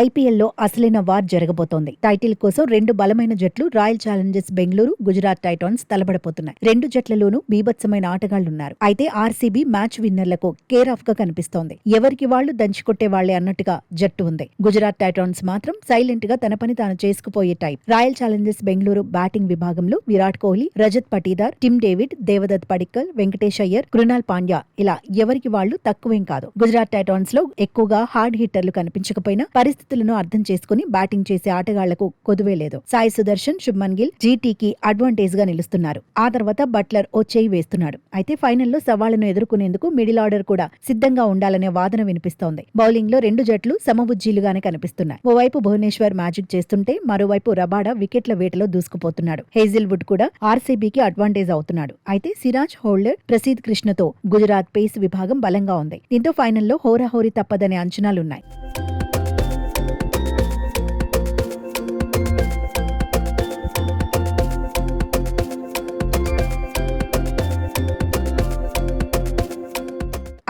ఐపీఎల్లో అసలైన వార్ జరగబోతోంది. టైటిల్ కోసం రెండు బలమైన జట్లు Royal Challengers Bengaluru, Gujarat Titans తలబడబోతున్నాయి. రెండు జట్లలోనూ బీభత్సమైన ఆటగాళ్లున్నారు. అయితే ఆర్సీబీ మ్యాచ్ విన్నర్లకు కేర్ ఆఫ్ గా కనిపిస్తోంది. ఎవరికి వాళ్లు దంచికొట్టే వాళ్లే అన్నట్టుగా జట్టు ఉంది. గుజరాత్ టైటాన్స్ మాత్రం సైలెంట్ గా తన పని తాను చేసుకుపోయే type. Royal Challengers Bengaluru batting విభాగంలో విరాట్ కోహ్లీ, రజత్ పటీదార్, టిమ్ డేవిడ్, దేవదత్ పడిక్కల్, వెంకటేష్ అయ్యర్, కృణాల్ పాండ్యా ఇలా ఎవరికి వాళ్లు తక్కువేం కాదు. గుజరాత్ టైటాన్స్ లో ఎక్కువగా హార్డ్ హిట్టర్లు కనిపించకపోయినా పరిస్థితులను అర్థం చేసుకుని బ్యాటింగ్ చేసే ఆటగాళ్లకు కొదువే లేదు. సాయి సుదర్శన్, శుభ్మన్ గిల్ జీటీకి అడ్వాంటేజ్ గా నిలుస్తున్నారు. ఆ తర్వాత బట్లర్ ఓ చేయి వేస్తున్నాడు. అయితే ఫైనల్లో సవాళ్లను ఎదుర్కొనేందుకు మిడిల్ ఆర్డర్ కూడా సిద్ధంగా ఉండాలనే వాదన వినిపిస్తోంది. బౌలింగ్ లో రెండు జట్లు సమబుజ్జీలుగానే కనిపిస్తున్నాయి. ఓవైపు భువనేశ్వర్ మ్యాజిక్ చేస్తుంటే మరోవైపు రబాడా వికెట్ల వేటలో దూసుకుపోతున్నాడు. హేజిల్వుడ్ కూడా ఆర్సీబీకి అడ్వాంటేజ్ అవుతున్నాడు. అయితే సిరాజ్, హోల్డర్, ప్రసీద్ కృష్ణతో గుజరాత్ పేస్ విభాగం బలంగా ఉంది. దీంతో ఫైనల్లో హోరాహోరీ తప్పదనే అంచనాలున్నాయి.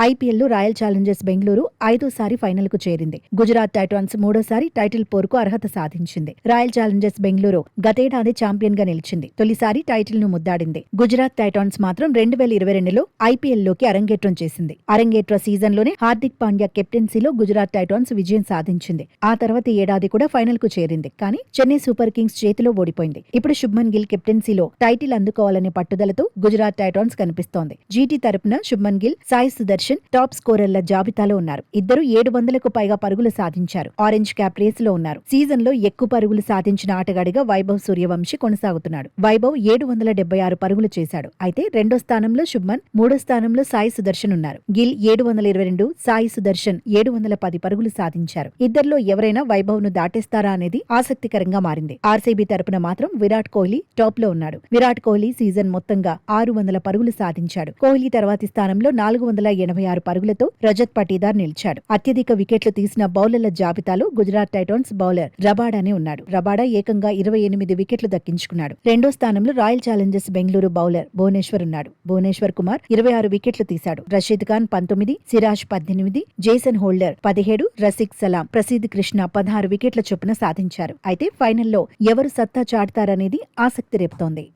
ఐపీఎల్లో రాయల్ ఛాలెంజర్స్ బెంగళూరు 5వ ఫైనల్ కు చేరింది. గుజరాత్ టైటాన్స్ 3వ టైటిల్ పోరుకు అర్హత సాధించింది. రాయల్ ఛాలెంజర్స్ బెంగళూరు గతేడాది ఛాంపియన్ గా నిలిచింది. తొలిసారి టైటిల్ ను ముద్దాడింది. గుజరాత్ టైటాన్స్ మాత్రం 2022లో ఐపీఎల్లోకి అరంగేట్రం చేసింది. అరంగేట్ర సీజన్ లోనే హార్దిక్ పాండ్యా కెప్టెన్సీలో గుజరాత్ టైటాన్స్ విజయం సాధించింది. ఆ తర్వాత ఏడాది కూడా ఫైనల్ కు చేరింది. కానీ చెన్నై సూపర్ కింగ్స్ చేతిలో ఓడిపోయింది. ఇప్పుడు శుభ్మన్ గిల్ కెప్టెన్సీలో టైటిల్ అందుకోవాలనే పట్టుదలతో గుజరాత్ టైటాన్స్ కనిపిస్తోంది. జీటీ తరపున శుభ్మన్ గిల్, సాయి సుదర్శన్ టాప్ స్కోరర్ల జాబితాలో ఉన్నారు. ఇద్దరు 700కు పైగా పరుగులు సాధించారు. ఆరెంజ్ క్యాప్ రేస్ లో ఉన్నారు. సీజన్ లో ఎక్కువ పరుగులు సాధించిన ఆటగాడిగా వైభవ్ సూర్యవంశీ కొనసాగుతున్నాడు. వైభవ్ 776 పరుగులు చేశాడు. అయితే 2వ స్థానంలో శుభ్మన్, 3వ స్థానంలో సాయి సుదర్శన్ ఉన్నారు. గిల్ 722, సాయి సుదర్శన్ 710 పరుగులు సాధించారు. ఇద్దరిలో ఎవరైనా వైభవ్ ను దాటేస్తారా అనేది ఆసక్తికరంగా మారింది. ఆర్సీబీ తరపున మాత్రం విరాట్ కోహ్లీ టాప్ లో ఉన్నాడు. విరాట్ కోహ్లీ సీజన్ మొత్తంగా 600 పరుగులు సాధించాడు. కోహ్లీ తర్వాతి స్థానంలో 486 పరుగులతో రజత్ పటీదార్ నిలిచాడు. అత్యధిక వికెట్లు తీసిన బౌలర్ల జాబితాలో గుజరాత్ టైటాన్స్ బౌలర్ రబాడానే ఉన్నాడు. రబాడా ఏకంగా 28 వికెట్లు దక్కించుకున్నాడు. 2వ స్థానంలో Royal Challengers Bengaluru bowler Bhuvneshwar ఉన్నాడు. భువనేశ్వర్ కుమార్ 26 వికెట్లు తీశాడు. రషీద్ ఖాన్ 19, సిరాజ్ 18, జేసన్ హోల్డర్ 17, రసిక్ సలాం, ప్రసీద్ కృష్ణ 16 వికెట్ల చొప్పున సాధించారు. అయితే ఫైనల్లో ఎవరు సత్తా చాటుతారనేది ఆసక్తి రేపుతోంది.